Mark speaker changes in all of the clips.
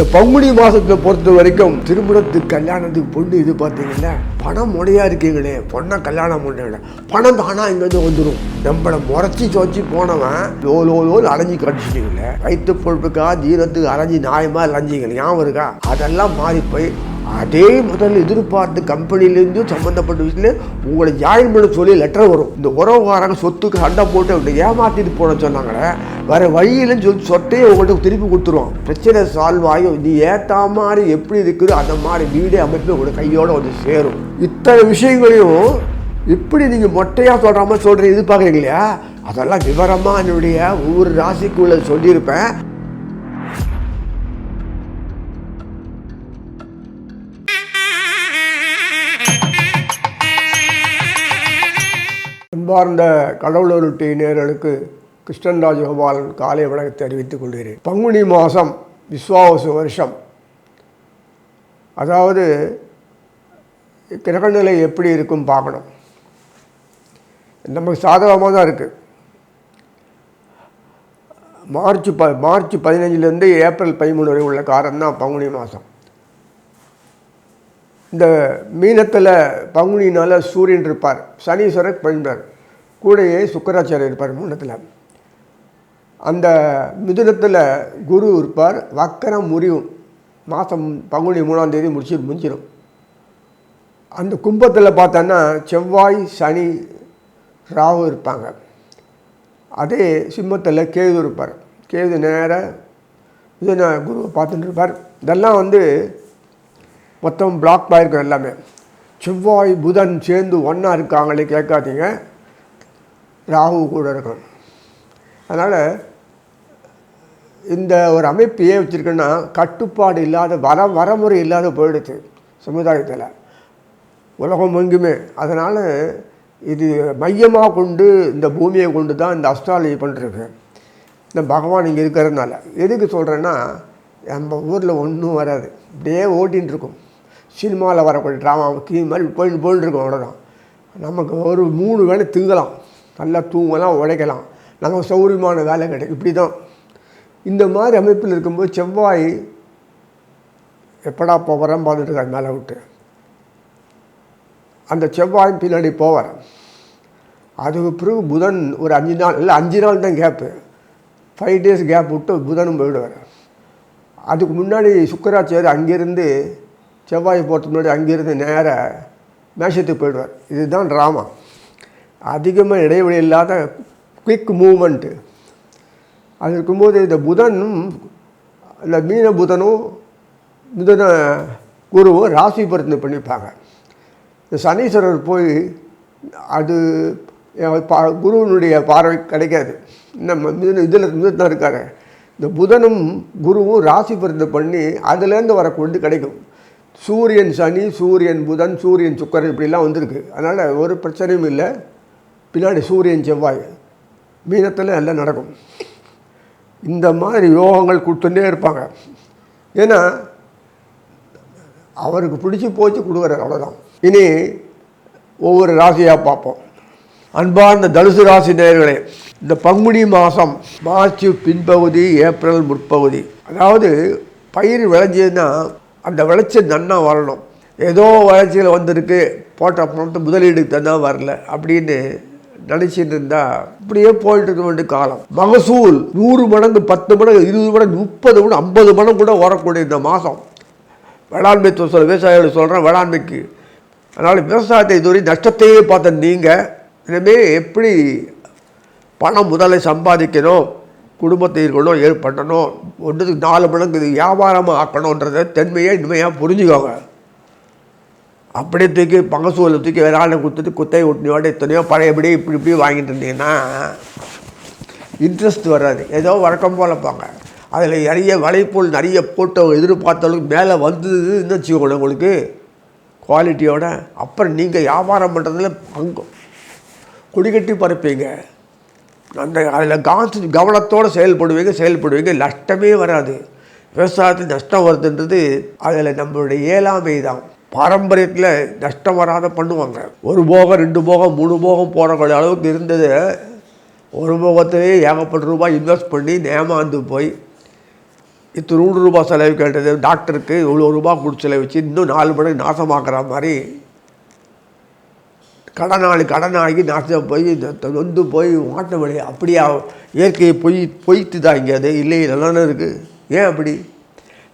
Speaker 1: இந்த பங்குனி மாதத்தை பொறுத்த வரைக்கும் திருமணத்துக்கு கல்யாணத்துக்கு பொண்ணு இது பார்த்தீங்கன்னா பணம் முறையாக இருக்கீங்களே, பொண்ணை கல்யாணம் பண்ணுற பணம் தானா இங்கேருந்து வந்துடும். நம்மளை முறைச்சி சோச்சி போனவன் லோல் அலைஞ்சி கடிச்சிட்டீங்களே, வயிற்று பொழுப்புக்கா ஜீரத்துக்கு அலைஞ்சி நியாயமாக அலைஞ்சிங்க ஞாபகம் இருக்கா? அதெல்லாம் மாறி போய் அதே முதல்ல எதிர்பார்த்து கம்பெனிலேருந்து சம்மந்தப்பட்ட விஷயத்தில் உங்களை ஜாயின் பண்ண சொல்லி லெட்டர் வரும். இந்த உறவுக்காரங்க சொத்துக்கு சண்டை போட்டு அப்படி ஏமாற்றிட்டு போன சொன்னாங்களே, வேறு வழியிலன்னு சொல்லி சொட்டையே உங்கள்கிட்ட திருப்பி கொடுத்துருவோம். பிரச்சனை சால்வ் ஆகி நீ ஏற்ற மாதிரி எப்படி இருக்குதோ அந்த மாதிரி வீடே அமைப்பு உங்களோட கையோடு வந்து சேரும். இத்தனை விஷயங்களையும் இப்படி நீங்கள் மொட்டையாக சொல்கிற மாதிரி சொல்கிற எதிர்பார்க்குறீங்க இல்லையா, அதெல்லாம் விவரமாக என்னுடைய ஒவ்வொரு ராசிக்குள்ளே சொல்லியிருப்பேன். அன்பார்ந்த கடவுளொருட்டி நேயர்களுக்கு கிருஷ்ணன் ராஜகோபாலன் காலை வணக்கத்தை தெரிவித்துக் கொள்கிறேன். பங்குனி மாதம் விஸ்வாவசு வருஷம், அதாவது கிரகநிலை எப்படி இருக்கும் பார்க்கணும். நமக்கு சாதகமாக தான் இருக்குது. மார்ச் 15 ஏப்ரல் 13 வரை உள்ள காலம் தான் பங்குனி மாதம். இந்த மீனத்தில் பங்குனினால் சூரியன் இருப்பார், சனீஸ்வரர் பண்பார், கூடையே சுக்கராச்சாரியர் இருப்பார் மூணத்தில். அந்த மிதுனத்தில் குரு இருப்பார், வக்கரம் முறிவும் மாதம் பங்குனி 3ஆம் தேதி முடிஞ்சிடும். அந்த கும்பத்தில் பார்த்தோன்னா செவ்வாய் சனி ராகு இருப்பாங்க. அதே சிம்மத்தில் கேது இருப்பார், கேது நேர மிதுன குருவை பார்த்துட்டு இருப்பார். இதெல்லாம் மொத்தம் பிளாக் ஆகிருக்கும் எல்லாமே. செவ்வாய் புதன் சேர்ந்து ஒன்றா இருக்காங்களே கேட்காதீங்க, ராகு கூட இருக்கும். அதனால் இந்த ஒரு அமைப்பு ஏன் வச்சுருக்கேன்னா, கட்டுப்பாடு இல்லாத வரமுறை இல்லாத போயிடுச்சு சமுதாயத்தில், உலகம் எங்குமே. அதனால் இது மையமாக கொண்டு இந்த பூமியை கொண்டு தான் இந்த அஸ்ட்ராலஜி பண்ணிருக்கு. இந்த பகவான் இங்கே இருக்கிறதுனால எதுக்கு சொல்கிறேன்னா, நம்ம ஊரில் ஒன்றும் வராது, இப்படியே ஓட்டின்னு இருக்கும். சினிமாவில் வரக்கூடிய ட்ராமா கீ மாதிரி போயின்னு இருக்கோம். அவ்வளோதான். நமக்கு ஒரு 3 வேளை திங்கலாம், நல்லா தூங்கலாம், உழைக்கலாம், நமக்கு சௌரியமான வேலை கிடைக்கும். இப்படி தான் இந்த மாதிரி அமைப்பில் இருக்கும்போது செவ்வாய் எப்படா போகிறேன் பார்த்துட்டு இருக்காரு மேலே விட்டு. அந்த செவ்வாய் பின்னாடி போவார். அதுக்கு பிறகு புதன் ஒரு 5 நாள் இல்லை 5 நாள் தான் கேப்பு, 5 டேஸ் கேப் விட்டு புதனும் போயிடுவார். அதுக்கு முன்னாடி சுக்கராச்சாரியர் அங்கேருந்து செவ்வாய் போகிறதுக்கு முன்னாடி அங்கேருந்து நேராக மேஷத்துக்கு போயிடுவார். இதுதான் ட்ராமா. அதிகமாக இடைவெளி இல்லாத குயிக் மூமெண்ட்டு. அது இருக்கும்போது இந்த புதனும் இந்த மீன புதனும் மிதுன குருவும் ராசி பரிந்து பண்ணிப்பாங்க. இந்த சனீஸ்வரர் போய் அது குருவனுடைய பார்வை கிடைக்காது. நம்ம இதில் தான் இருக்கார். இந்த புதனும் குருவும் ராசி பரிந்து பண்ணி அதுலேருந்து வரக்கூடிய கிடைக்கும். சூரியன் சனி, சூரியன் புதன், சூரியன் சுக்கரன் இப்படிலாம் வந்திருக்கு. அதனால் ஒரு பிரச்சனையும் இல்லை. பின்னாடி சூரியன் செவ்வாய் மீனத்தில் எல்லாம் நடக்கும். இந்த மாதிரி யோகங்கள் கொடுத்துட்டே இருப்பாங்க. ஏன்னா அவருக்கு பிடிச்சி போச்சு கொடுக்குறாரு, அவ்வளோதான். இனி ஒவ்வொரு ராசியாக பார்ப்போம். அன்பார்ந்த தனுசு ராசி நேயர்களே, இந்த பங்குனி மாதம் மார்ச் பின்பகுதி ஏப்ரல் முற்பகுதி, அதாவது பயிர் விளைஞ்சதுன்னா அந்த விளைச்சல் நன்னா வரணும். ஏதோ விளைச்சல் வந்திருக்கு, போட்ட பணத்தை முதலீடுக்கு தந்தால் வரல அப்படின்னு நினச்சிட்டு இருந்தால் இப்படியே போயிட்டு இருக்க வேண்டிய காலம். மகசூல் 100 மடங்கு 10 மடங்கு 20 மடங்கு 30 மடங்கு 50 மடங்கு கூட வரக்கூடிய இந்த மாதம் வேளாண்மை விவசாயிகள் சொல்கிறேன் வேளாண்மைக்கு. அதனால் விவசாயத்தை இதுவரை நஷ்டத்தையே பார்த்த நீங்கள் இனிமேல் எப்படி பணம் முதலை சம்பாதிக்கணும், குடும்பத்தை இருக்கணும், பண்ணணும், 1க்கு 4 மடங்கு இது வியாபாரமாக ஆக்கணுன்றதை தென்மையாக இனிமையாக புரிஞ்சுக்கோங்க. அப்படியே தூக்கி மகசூலை தூக்கி வேற ஆளை கொடுத்துட்டு குத்தை ஒட்டினோட எத்தனையோ பழையபடி இப்படி வாங்கிட்டு இருந்தீங்கன்னா இன்ட்ரெஸ்ட் வராது. ஏதோ வழக்கம் போல் பார்ங்க. அதில் நிறைய வலைப்போல் நிறைய போட்டோ எதிர்பார்த்தவங்களுக்கு மேலே வந்ததுன்னு வச்சுக்கோங்க உங்களுக்கு குவாலிட்டியோட. அப்புறம் நீங்கள் வியாபாரம் பண்ணுறதுல அங்கே கொடிக்கட்டி பறப்பீங்க. அந்த அதில் கவனத்தோடு செயல்படுவீங்க, நஷ்டமே வராது. விவசாயத்தில் நஷ்டம் வருதுன்றது அதில் நம்மளுடைய இயலாமை தான். பாரம்பரியத்தில் நஷ்டம் வராத பண்ணுவாங்க. 1 போகம் 2 போகம் 3 போகம் போடக்கூடிய அளவுக்கு இருந்தது. 1 போகத்திலே ஏகப்பட்ட ரூபாய் இன்வெஸ்ட் பண்ணி ஏமாந்து போய் இத்தனை ரூபா செலவு கேட்டது, டாக்டருக்கு இவ்வளோ ரூபா கொடுத்து செலவு வச்சு இன்னும் 4 மடங்கு நாசமாக்குற மாதிரி கடனாகி நாசம் போய் நொந்து போய் மாட்ட வழி அப்படியா? இயற்கையை பொய்த்து தான் இங்கே அது இல்லை, நல்லா இருக்குது. ஏன் அப்படி?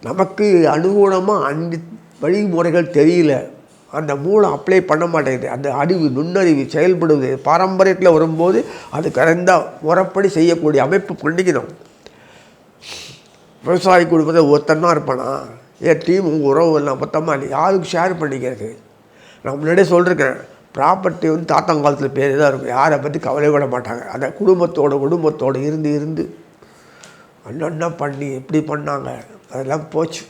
Speaker 1: நமக்கு அனுகூலமாக வழிமுறைகள் தெரியல, அந்த மூளை அப்ளை பண்ண மாட்டேங்குது, அந்த அறிவு நுண்ணறிவு செயல்படுவது பாரம்பரியத்தில் வரும்போது அது கலந்த முறைப்படி செய்யக்கூடிய அமைப்பு பண்ணிக்கணும். விவசாயி குடும்பத்தை ஒருத்தன்னா இருப்பானா? ஏன் டீம் உங்கள் உறவு எல்லாம் மொத்தமாக இல்லை, யாருக்கு ஷேர் பண்ணிக்கிறது? நான் முன்னாடியே சொல்லியிருக்கேன், ப்ராப்பர்ட்டி வந்து தாத்தங்காலத்தில் பேர் தான் இருக்கும், யாரை பற்றி கவலைப்பட மாட்டாங்க. அந்த குடும்பத்தோடு இருந்து அண்ணா பண்ணி எப்படி பண்ணாங்க அதெல்லாம் போச்சு.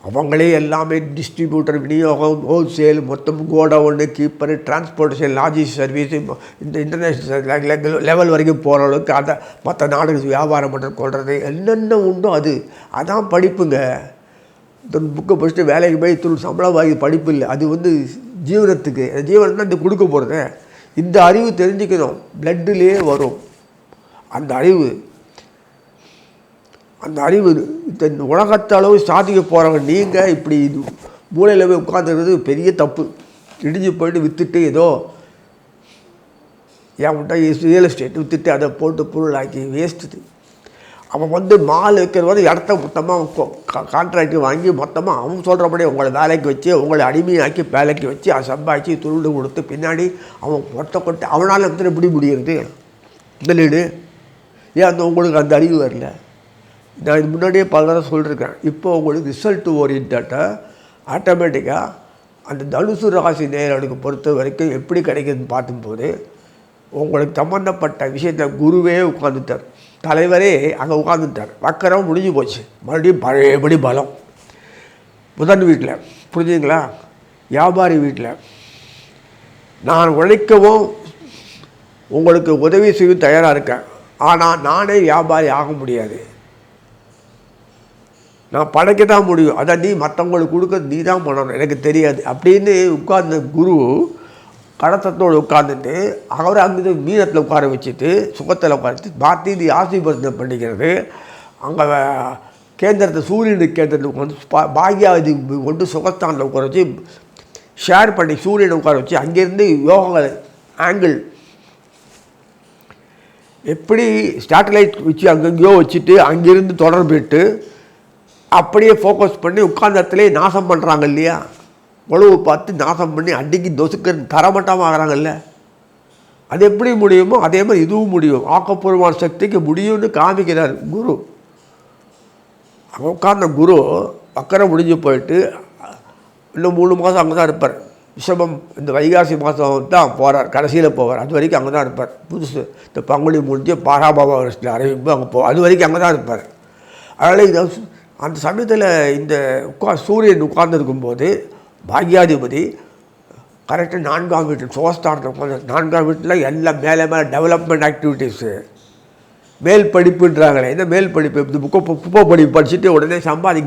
Speaker 1: அவங்களே எல்லாமே டிஸ்ட்ரிபியூட்டர், விநியோகம், ஹோல்சேல், மொத்தம் கோடவுன்னு, கீப்பரு, டிரான்ஸ்போர்ட்டேஷன், லாஜிஸ்டிக் சர்வீஸு, இந்த இன்டர்நேஷ்னல் லெவல் வரைக்கும் போகிற அளவுக்கு அதை மற்ற நாடுகளுக்கு வியாபாரம் பண்ணுறது கொள்வது என்னென்ன உண்டோ அதான் படிப்புங்க. புக்கை படிச்சுட்டு வேலைக்கு போய் சம்பளம் வாங்கி படிப்பு இல்லை, அது வந்து ஜீவனத்துக்கு. ஜீவனம் தான் இந்த கொடுக்க போகிறது. இந்த அறிவு தெரிஞ்சுக்கணும், பிளட்டிலே வரும் அந்த அறிவு. இந்த உலகத்தளவு சாதிக்க போகிறவங்க நீங்கள் இப்படி மூளையில் போய் உட்காந்துருக்கிறது பெரிய தப்பு. இடிஞ்சு போயிட்டு விற்றுட்டு ஏதோ ஏன்ட்ட ரியல் எஸ்டேட் விற்றுட்டு அதை போட்டு பொருளாக்கி வேஸ்ட்டு. அவன் வந்து மால் வைக்கிறவங்க இடத்த மொத்தமாக கான்ட்ராக்ட் வாங்கி மொத்தமாக அவன் சொல்கிறபடி உங்களை வேலைக்கு வச்சு உங்களை அடிமையாக்கி வேலைக்கு வச்சு அதை சம்பாதிச்சு துருண்டு கொடுத்து பின்னாடி அவன் கொட்டை அவனால் வந்து எப்படி முடியுறது முதலீடு? ஏன் அந்த உங்களுக்கு அந்த அறிவு வரல? நான் இது முன்னாடியே பல தடவை சொல்லியிருக்கேன். இப்போ உங்களுக்கு ரிசல்ட் ஓரியன்டாக ஆட்டோமேட்டிக்காக அந்த தனுசு ராசி நேரனுக்கு பொறுத்த வரைக்கும் எப்படி கிடைக்குதுன்னு பார்க்கும்போது உங்களுக்கு சம்மந்தப்பட்ட விஷயத்தில் குருவே உட்காந்துட்டார், தலைவரே அங்கே உட்காந்துட்டார். வக்கரம் முடிஞ்சு போச்சு, மறுபடியும் பழையபடி பலம். புதன் வீட்டில் புரிஞ்சுங்களா? வியாபாரி வீட்டில் நான் உழைக்கவும் உங்களுக்கு உதவி செய்யும் தயாராக இருக்கேன், ஆனால் நானே வியாபாரி ஆக முடியாது, நான் படைக்க தான் முடியும், அதை நீ மற்றவங்களுக்கு கொடுக்க நீ தான் பண்ணணும், எனக்கு தெரியாது அப்படின்னு உட்கார்ந்த குரு கடத்தத்தோடு உட்கார்ந்துட்டு அவரை அங்கே மீனத்தில் உட்கார வச்சுட்டு சுகத்தில் உட்காந்து பார்த்து இது ஆசீர்வாதம் பண்ணிக்கிறது. அங்கே கேந்திரத்தை சூரியனுக்கு கேந்திரத்துக்கு வந்து பாக்யாவதி கொண்டு சுகஸ்தானில் உட்கார வச்சு ஷேர் பண்ணி சூரியனை உட்கார வச்சு அங்கேருந்து யோகங்கள் ஆங்கிள் எப்படி சேட்டலைட் வச்சு அங்கங்கேயோ வச்சுட்டு அங்கேருந்து தொடர்புட்டு அப்படியே ஃபோக்கஸ் பண்ணி உட்கார்ந்த இடத்துலேயே நாசம் பண்ணுறாங்க இல்லையா? உழவு பார்த்து நாசம் பண்ணி அடிக்கி தொசுக்க தரமட்டமாக ஆகிறாங்கல்ல, அது எப்படி முடியுமோ அதே மாதிரி இதுவும் முடியும். ஆக்கப்பூர்வமான சக்திக்கு முடியும்னு காமிக்கிறார் குரு. அங்கே உட்கார்ந்த குரு அக்கறை முடிஞ்சு போயிட்டு இன்னும் 3 மாதம் அங்கே தான் இருப்பார். ரிஷபம் இந்த வைகாசி மாதம் தான் போகிறார், கடைசியில் போவார். அது வரைக்கும் அங்கே தான் இருப்பார். புதுசு இந்த பங்குனி முடிஞ்சு பாராபாபா வருஷத்தில் அறிவிப்பு அங்கே அது வரைக்கும் அங்கே தான் இருப்பார். அதனால் இதை அந்த சமயத்தில் இந்த சூரியன் உட்கார்ந்துருக்கும்போது பாக்யாதிபதி கரெக்டாக 4ஆம் வீட்டில் சுகஸ்தானத்தில் உட்காந்து 4ஆம் வீட்டில் எல்லாம் மேலே டெவலப்மெண்ட் ஆக்டிவிட்டீஸு மேல் படிப்புன்றாங்களே. இந்த மேல் படிப்பு இந்த புக்கை படிப்பு படிச்சுட்டு உடனே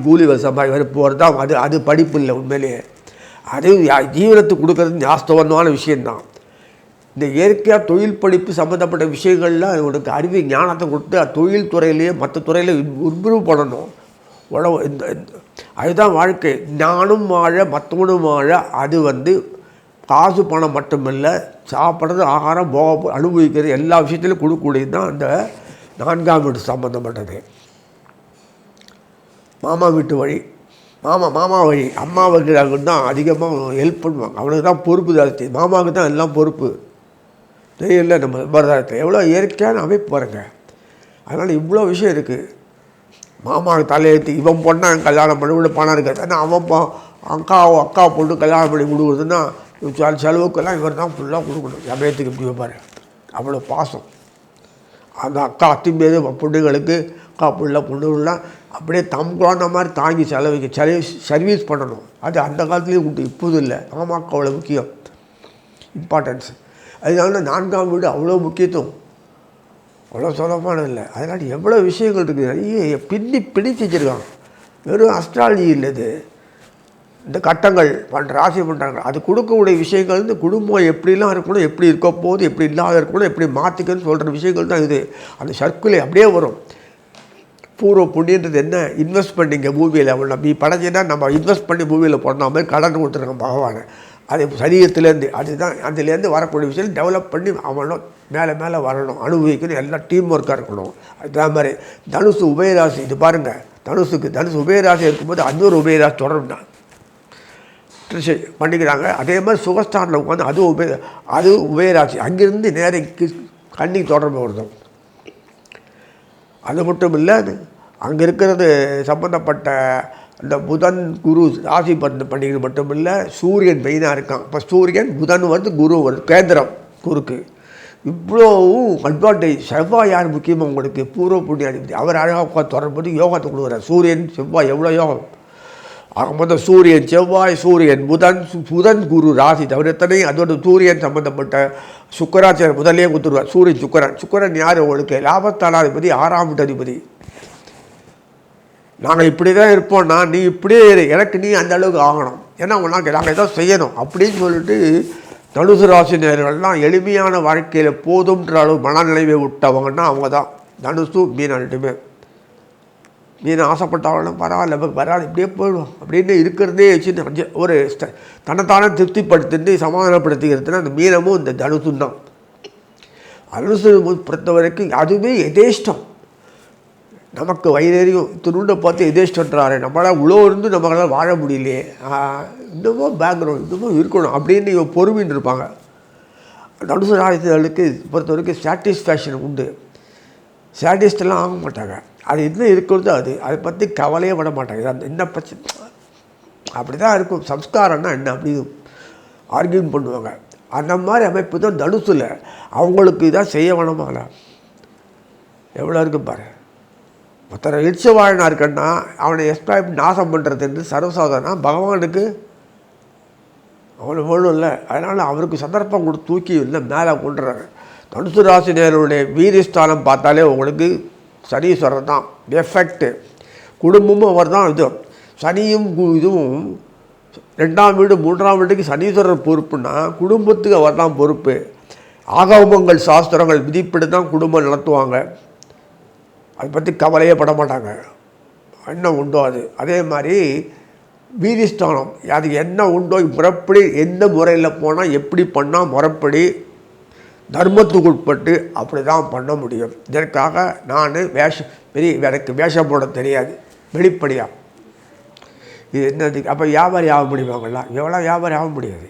Speaker 1: கூலி சம்பாதி போகிறது தான் அது படிப்பு இல்லை உண்மையிலேயே. அது ஜீவனத்துக்கு கொடுக்குறது வாஸ்தவமான விஷயந்தான். இந்த இயற்கையாக தொழில் படிப்பு சம்மந்தப்பட்ட விஷயங்கள்லாம் உனக்கு அறிவு ஞானத்தை கொடுத்து தொழில் துறையிலேயே மற்ற துறையில் இம்ப்ரூவ் பண்ணணும். உழவு இந்த அதுதான் வாழ்க்கை. நானும் வாழ மற்றவனும் வாழ அது வந்து காசு பணம் மட்டுமில்லை, சாப்பிட்றது ஆகாரம் போக அனுபவிக்கிறது எல்லா விஷயத்திலும் கொடுக்கக்கூடியது தான் அந்த 4ஆம் வீட்டு சம்மந்தப்பட்டது. மாமா வீட்டு வழி மாமா வழி அம்மாவுக்கு தான் அதிகமாக ஹெல்ப் பண்ணுவாங்க. அவனுக்கு தான் பொறுப்பு ஜாஸ்தி, மாமாவுக்கு தான் எல்லாம் பொறுப்பு. தெரியல நம்ம சம்பிரதாயத்தில் எவ்வளோ இயற்கையான அமைப்பு பாருங்க. அதனால் இவ்வளோ விஷயம் இருக்குது. மாமாவுக்கு தலையெழுத்து இவன் பொண்ணை கல்யாணம் பண்ணி விட பணம் இருக்காது, ஆனால் அவன் அக்கா பொண்ணு கல்யாணம் பண்ணி கொடுக்குறதுன்னா செலவுக்கெல்லாம் இவர் தான் ஃபுல்லாக கொடுக்கணும். சமயத்துக்கு இப்படி வைப்பார், அவ்வளோ பாசம். அந்த அக்கா அத்திமேது பொண்ணுங்களுக்கு அக்கா பொண்ணுகள்லாம் அப்படியே குழந்த மாதிரி தாங்கி சர்வீஸ் பண்ணணும். அது அந்த காலத்துலேயும் உண்டு, இப்போதும் இல்லை. மாமாவுக்கு அவ்வளோ முக்கியம், இம்பார்ட்டன்ஸ். அதனால 4ஆம் வீடு அவ்வளோ முக்கியத்துவம், அவ்வளோ சுலபமானது இல்லை. அதனால் எவ்வளோ விஷயங்கள் இருக்குது, நிறைய பிடிச்சி வச்சுருக்காங்க. வெறும் அஸ்ட்ராலஜி இல்லது, இந்த கட்டங்கள் ராசி பண்ணுறாங்க, அது கொடுக்கக்கூடிய விஷயங்கள் வந்து குடும்பம் எப்படிலாம் இருக்கணும், எப்படி இருக்க போகுது, எப்படி இல்லாத இருக்கணும், எப்படி மாற்றிக்கணும்னு சொல்கிற விஷயங்கள் தான் இது. அந்த சர்க்குலே அப்படியே வரும். பூர்வ புண்ணியன்றது என்ன? இன்வெஸ்ட் பண்ணிங்க மூவியில். அவனை நீ படைச்சின்னா நம்ம இன்வெஸ்ட் பண்ணி மூவியில் போடுற மாதிரி கடன் கொடுத்துருக்கான் பகவானை. அது சரீரத்துலேருந்து அதுதான் அதுலேருந்து வரக்கூடிய விஷயம் டெவலப் பண்ணி அவனும் மேலே மேலே வரணும், அனுபவிக்கணும், எல்லாம் டீம் ஒர்க்காக இருக்கணும். அதே மாதிரி தனுசு உபயராசி, இது பாருங்கள், தனுசு உபயராசி இருக்கும்போது இன்னொரு உபயராசி தொடரும் தான் பண்ணிக்கிறாங்க. அதே மாதிரி சுகஸ்தானில் உட்காந்து அது உபயராசி, அங்கேருந்து நேரம் கண்ணிக்கு தொடர்பு வருதும். அது மட்டும் இல்லை, அங்கே இருக்கிறது சம்மந்தப்பட்ட இந்த புதன் குரு ராசி பண்ணிக்கிறது மட்டும் இல்லை, சூரியன் மெயினாக இருக்கான். இப்போ சூரியன் புதன் வருது, குரு வருது, கேந்திரம் குருக்கு. இவ்வளோ அட்வான்டேஜ். செவ்வாய் யார் முக்கியமாக உங்களுக்கு? பூர்வ புண்ணியாதிபதி. அவர் அழகாக உட்காந்து தொடரும்போது யோகத்தை கொடுக்குறார். சூரியன் செவ்வாய் எவ்வளோ யோகம். ஆக மொத்தம் சூரியன் செவ்வாய், சூரியன் புதன் குரு ராசி தவிரத்தனை அதோட சூரியன் சம்மந்தப்பட்ட சுக்கராச்சாரியர் முதலே கொடுத்துருவார். சுக்கரன் யார் உங்களுக்கு? லாபஸ்தானாதிபதி, 6ஆம் வீட்டதிபதி. நாங்கள் இப்படி தான் இருப்போம்னா நீ இப்படியே எனக்கு நீ அந்த அளவுக்கு ஆகணும், ஏன்னா நாங்கள் ஏதோ செய்யணும் அப்படின்னு சொல்லிட்டு தனுசு ராசினியர்கள்லாம் எளிமையான வாழ்க்கையில் போதும்ன்ற அளவு மனநிலைமை விட்டவங்கன்னா அவங்க தான் தனுசு மீன். ரெண்டுமே மீன் ஆசைப்பட்டவங்களும் பரவாயில்ல இப்படியே போயிடும் அப்படின்னு இருக்கிறதே வச்சு ஒரு தன்னைத்தானே திருப்திப்படுத்திட்டு சமாதானப்படுத்திக்கிறதுனா அந்த மீனமும் இந்த தனுசும் தான். தனுசு பொறுத்த வரைக்கும் அதுவே எதேஷ்டம். நமக்கு வயிறறியும் துணுண்டை பார்த்து எதேஷ்டன்றாரு, நம்மளால் உழவு இருந்து நம்மளால் வாழ முடியலையே, இன்னமும் பேக்ரவுண்ட் இன்னமும் இருக்கணும் அப்படின்னு இவன் பொறுமைன்னு இருப்பாங்க. தனுசு ராசிகளுக்கு பொறுத்த வரைக்கும் சாட்டிஸ்ஃபேக்ஷன் உண்டு. சாட்டிஸ்டெல்லாம் ஆக மாட்டாங்க. அது என்ன இருக்கிறது அதை பற்றி கவலையே விட மாட்டாங்க. அந்த என்ன பிரச்சனை அப்படி தான் இருக்கும். சம்ஸ்காரம்னா என்ன அப்படி ஆர்கியூம் பண்ணுவாங்க. அந்த மாதிரி அமைப்பு தான் தனுசில். அவங்களுக்கு இதான் செய்ய வேணாமாங்கள எவ்வளோ இருக்கு பாரு. ஒருத்தரை இடிச்ச வாழ்னா இருக்கன்னா அவனை எக்ஸ்ப்ளாய்ட் நாசம் பண்ணுறதுன்னு சர்வசாதாரணம் பகவானுக்கு அவனுக்கு ஒன்றும் இல்லை. அதனால் அவருக்கு சந்தர்ப்பம் கொடுத்து தூக்கி இல்லை மேலே கொண்டுறாங்க. தனுசு ராசினியருடைய வீரியஸ்தானம் பார்த்தாலே உங்களுக்கு சனீஸ்வரர் தான் எஃபெக்டு. குடும்பமும் அவர் தான். இது சனியும் இதுவும் 2ஆம் வீடு 3ஆம் வீட்டுக்கு சனீஸ்வரர் பொறுப்புன்னா குடும்பத்துக்கு அவர் தான் பொறுப்பு. ஆகமங்கள் சாஸ்திரங்கள் விதிப்படி தான் குடும்பம் நடத்துவாங்க. அதை பற்றி கவலையே பட மாட்டாங்க. என்ன உண்டோ அது. அதே மாதிரி வீரியஸ்தானம் அது என்ன உண்டோ முறைப்படி எந்த முறையில் போனால் எப்படி பண்ணால் முறைப்படி தர்மத்துக்கு உட்பட்டு அப்படி தான் பண்ண முடியும். இதற்காக நான் எனக்கு வேஷம் போட தெரியாது வெளிப்படையாக. இது என்னது அப்போ வியாபாரி ஆக முடியுமாங்களா? எவ்வளோ வியாபாரி ஆக முடியாது.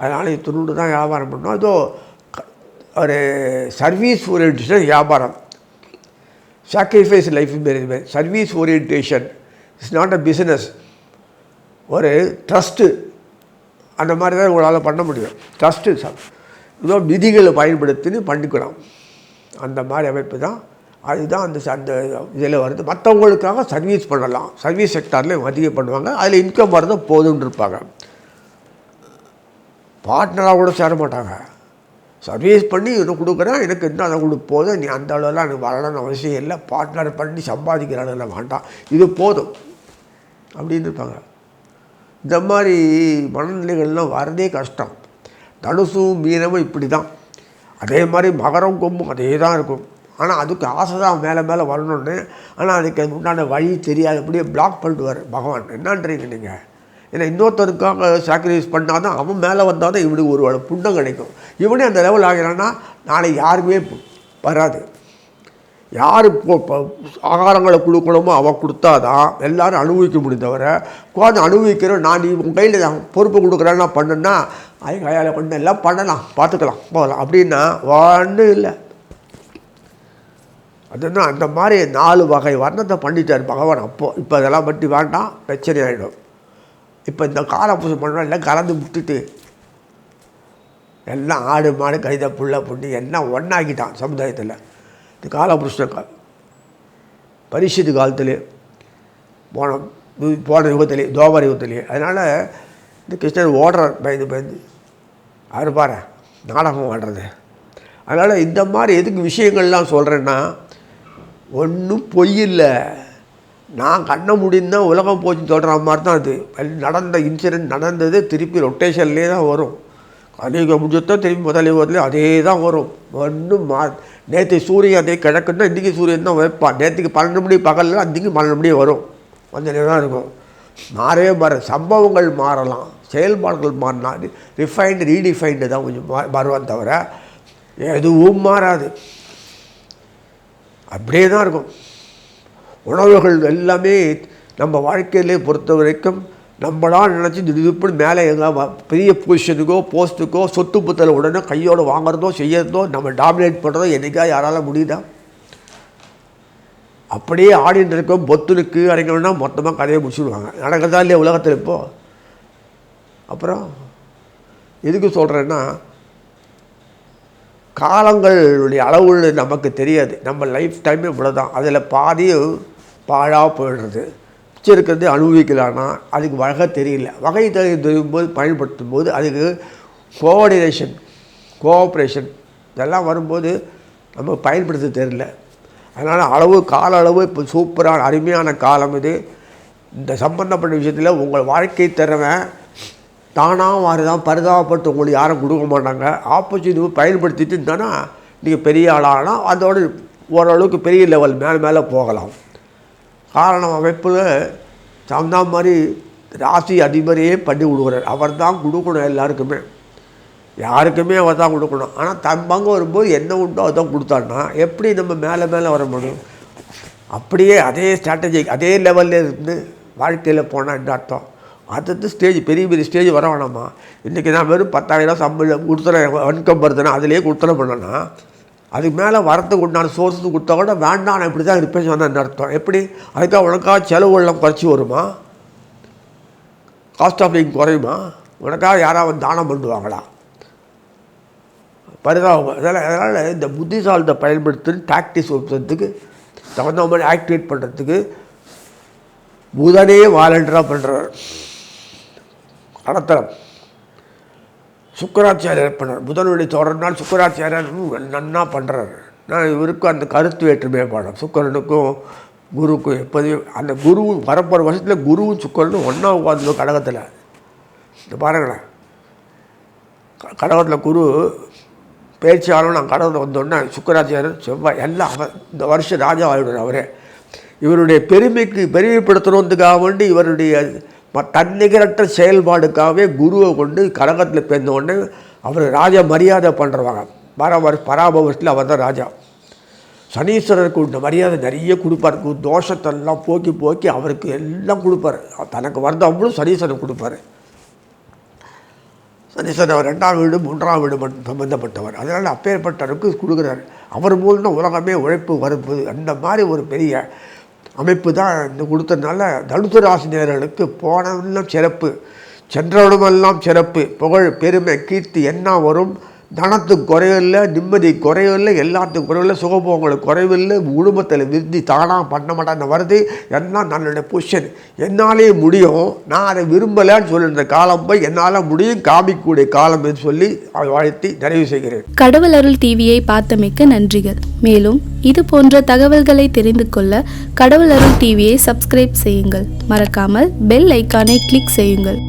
Speaker 1: அதனால் இது துணுண்டு தான் வியாபாரம் பண்ணணும். அதோ ஒரு சர்வீஸ் ஓரியன்டேஷன் வியாபாரம். Sacrifice life management. Service orientation it's not a business. ஒரு ட்ரஸ்ட்டு அந்த மாதிரி தான் உங்களால் பண்ண முடியும். ட்ரஸ்ட்டு இதோ விதிகளை பயன்படுத்தின்னு பண்ணிக்கலாம். அந்த மாதிரி அமைப்பு தான். அதுதான் அந்த இதில் வருது. மற்றவங்களுக்காக சர்வீஸ் பண்ணலாம். சர்வீஸ் செக்டாரில் அதிகம் பண்ணுவாங்க. அதில் இன்கம் வரது போதும்னு இருப்பாங்க. பார்ட்னராக கூட சேர மாட்டாங்க. சர்வீஸ் பண்ணி இன்னும் கொடுக்குறேன், எனக்கு இன்னும் அதை கொடுக்க போதும், நீ அந்த அளவுலாம் எனக்கு வரணும்னு அவசியம் இல்லை, பார்ட்னர் பண்ணி சம்பாதிக்கிற அளவில் வேண்டாம், இது போதும் அப்படின்னு இருப்பாங்க. இந்த மாதிரி மனநிலைகள்லாம் வரதே கஷ்டம். தனுசும் மீனமும் இப்படி தான். அதே மாதிரி மகரம் கொம்பும் அதே தான் இருக்கும். ஆனால் அதுக்கு ஆசை தான் மேலே மேலே வரணும்னு. ஆனால் அதுக்கு உண்டான வழி தெரியாது. அப்படியே பிளாக் பண்ணிடுவார் பகவான். என்னான்றீங்க நீங்கள்? ஏன்னா இன்னொருத்தருக்காக சாக்ரிஃபைஸ் பண்ணால் தான் அவன் மேலே வந்தால் தான் இவனுக்கு ஒரு புண்டம் கிடைக்கும். இவனே அந்த லெவல் ஆகிறான்னா நாளை யாருமே வராது. யார் ஆகாரங்களை கொடுக்கணுமோ அவன் கொடுத்தா தான் எல்லோரும் அனுபவிக்க முடிந்தவர உட்காந்து அனுபவிக்கிறோம். நான் நீ உங்கள் கையில் பொறுப்பு கொடுக்குறேன்னா பண்ணுன்னா அது கையால் கொண்டு எல்லாம் பண்ணலாம், பார்த்துக்கலாம், போகலாம் அப்படின்னா ஒன்றும் இல்லை. அதுதான் அந்த மாதிரி 4 வகை வர்ணத்தை பண்ணிட்டார் பகவான் அப்போது. இப்போ அதெல்லாம் பற்றி வேண்டாம், பிரச்சனை ஆகிடும். இப்போ இந்த காலப்பூசம் பண்ணுறோம் எல்லாம் கலந்து விட்டுட்டு எல்லாம் ஆடு மாடு கைத புள்ள புண்ணி எல்லாம் ஒன்றாக்கிட்டான் சமுதாயத்தில். இந்த காலபுருஷன பரிசுத்து காலத்திலே போன யுகத்திலே தோபர யுகத்திலே. அதனால் இந்த கிருஷ்ணன் ஓடுறார் பயந்து அவர் பாரு நாடகம் ஆடுறது. அதனால் இந்த மாதிரி எதுக்கு விஷயங்கள்லாம் சொல்கிறேன்னா ஒன்றும் பொய் இல்லை. நான் கண்ண முடிந்தான் உலகம் போச்சுன்னு சொல்கிற மாதிரி தான் அது. நடந்த இன்சிடென்ட் நடந்தது திருப்பி ரொட்டேஷன்லேயே தான் வரும். அதிகம் முடிஞ்சதான் திரும்பி முதல் யுகத்துலேயும் அதே தான் வரும். ஒன்றும் நேற்று சூரியன் அதே கிழக்குன்னா இன்றைக்கி சூரியன் தான் வைப்பான். நேற்றுக்கு 12 மணி பகலில் அன்றைக்கி 12 மணி வரும். கொஞ்சம் நேரம் இருக்கும். மாறவே சம்பவங்கள் மாறலாம், செயல்பாடுகள் மாறினா ரிஃபைன்டு ரீடிஃபைன்டு தான் கொஞ்சம் மாறுவான் தவிர எதுவும் மாறாது. அப்படியே தான் இருக்கும். உணவுகள் எல்லாமே நம்ம வாழ்க்கையிலே பொறுத்த வரைக்கும் நம்மளாம் நினச்சி திடீர்னு மேலே எங்கே பெரிய பொசிஷனுக்கோ போஸ்ட்டுக்கோ சொத்து புத்தலை உடனே கையோடு வாங்குறதோ செய்யறதோ நம்ம டாமினேட் பண்ணுறதோ என்றைக்கா யாரால் முடியுதா? அப்படியே ஆடின்னு இருக்கோம். பொத்துனுக்கு அடைக்கணும்னா மொத்தமாக கதையை முடிச்சுடுவாங்க. நடக்கிறதா இல்லையா உலகத்தில் இப்போது? அப்புறம் எதுக்கு சொல்கிறேன்னா, காலங்களுடைய அளவுள்ள நமக்கு தெரியாது. நம்ம லைஃப் டைமே இவ்வளோ தான். அதில் பாதியும் பாழாக போயிடுறது. மிச்சம் இருக்கிறது அனுபவிக்கலான்னா அதுக்கு வகை தெரியல. வகை தெரியும்போது பயன்படுத்தும் போது அதுக்கு கோஆர்டினேஷன், கோஆப்ரேஷன் இதெல்லாம் வரும்போது நமக்கு பயன்படுத்த தெரியல. அதனால் கால அளவு இப்போ சூப்பரான அருமையான காலம் இது. இந்த சம்பந்தப்பட்ட விஷயத்தில் உங்கள் வாழ்க்கை திறமை தானாக மாறிதான் பரிதாபப்பட்டு உங்களுக்கு யாரும் கொடுக்க மாட்டாங்க. ஆப்பர்ச்சுனிட்டி பயன்படுத்திட்டு இருந்தானா நீங்கள் பெரிய ஆளானால் அதோடு ஓரளவுக்கு பெரிய லெவல் மேலே போகலாம். காரணம் அமைப்பில் தகுந்த மாதிரி ராசி அதிபரையே பண்ணி விடுகிறார். அவர் தான் கொடுக்கணும் எல்லாருக்குமே, யாருக்குமே அவர் தான் கொடுக்கணும். ஆனால் தன் பங்கு வரும்போது என்ன உண்டோ அதான் கொடுத்தான்னா எப்படி நம்ம மேலே வர முடியும்? அப்படியே அதே ஸ்ட்ராட்டஜி அதே லெவலில் இருந்து வாழ்க்கையில் போனால் என்ன அர்த்தம்? அடுத்த ஸ்டேஜ் பெரிய ஸ்டேஜ் வர வேணாமா? இன்றைக்கி நான் வெறும் 10,000 சம்பளம் கொடுத்துறேன், இன்கம் வருதுன்னா அதிலே கொடுத்துட பண்ணேன்னா அதுக்கு மேலே வரத்துக்கு உண்டான சோர்ஸுக்கு கொடுத்தா கூட வேண்டாம், நான் இப்படி தான் இருப்பேன்னு சொன்னால் என்ன அர்த்தம்? எப்படி அதுக்காக உனக்காக செலவுலாம் குறைச்சி வருமா? காஸ்ட் ஆஃப் லிவிங் குறையுமா? உனக்காக யாராவது தானம் பண்ணுவாங்களா? பரிதாபம். அதனால் இந்த புத்திசாலத்தை பயன்படுத்தி டாக்டிஸ் ஒப்புறதுக்கு தகுந்த மாதிரி ஆக்டிவேட் பண்ணுறதுக்கு புதனே வாலண்டராக பண்ணுறார். கடத்தலம் சுக்கராச்சாரியர் பண்ணார். புதனுடைய தொடர்னால் சுக்கராச்சாரியர் நன்னா பண்ணுறாரு. நான் இவருக்கும் அந்த கருத்து வேற்றுமையை பாடம். சுக்கரனுக்கும் குருவுக்கும் எப்போதுமே அந்த குருவும் வரப்போகிற வருஷத்தில் குருவும் சுக்கரனும் ஒன்றா உட்காந்து கடகத்தில். இந்த பாருங்களேன், கடகத்தில் குரு பேச்சாலும் நான் கடவுளை வந்தோடனே சுக்கராச்சாரியர் செவ்வாய் எல்லாம் இந்த வருஷம் ராஜா ஆகிடுவார். அவரே இவருடைய பெருமைப்படுத்தணுன்றதுக்காக வேண்டி இவருடைய தன்னிகரற்ற செயல்பாடுக்காகவே குருவை கொண்டு கடகத்தில் பேர்ந்த உடனே அவர் ராஜா மரியாதை பண்ணுறவாங்க. பராபவத்தில் அவர் தான் ராஜா. சனீஸ்வரருக்கு உள்ள மரியாதை நிறைய கொடுப்பார். தோஷத்தெல்லாம் போக்கி அவருக்கு எல்லாம் கொடுப்பார். தனக்கு வரதவங்களும் சனீஸ்வரன் கொடுப்பார். சனீஸ்வரன் அவர் 2ஆம் வீடு 3ஆம் வீடு மட்டும் சம்பந்தப்பட்டவர். அதனால் அப்பேற்பட்டவருக்கு கொடுக்குறாரு. அவர் மூலம் உலகமே உழைப்பு வருவது. அந்த மாதிரி ஒரு பெரிய அமைப்பு தான் இந்த கொடுத்ததுனால தனுசு ராசினியர்களுக்கு போனவெல்லாம் சிறப்பு, சென்றவனுமெல்லாம் சிறப்பு, புகழ் பெருமை கீர்த்தி என்ன வரும். தனத்துக்கு குறைவில்லை, நிம்மதி குறைவில்லை, எல்லாத்துக்கும் குறைவில்லை, சுகபோகங்களுக்கு குறைவில்லை, குடும்பத்தில் விருத்தி தானாக பண்ண மாட்டான்னு வருது. எல்லாம் நல்ல பொசிஷன் என்னாலே முடியும், நான் அதை விரும்பலைன்னு சொல்லியிருந்த காலம் போய் என்னால் முடியும் காமிக்கக்கூடிய காலம் என்று சொல்லி வாழ்த்தி நிறைவு செய்கிறேன்.
Speaker 2: கடவுள் அருள் டிவியை பார்த்தமைக்க நன்றிகள். மேலும் இது போன்ற தகவல்களை தெரிந்து கொள்ள கடவுள் அருள் டிவியை சப்ஸ்கிரைப் செய்யுங்கள். மறக்காமல் பெல் ஐக்கானை கிளிக் செய்யுங்கள்.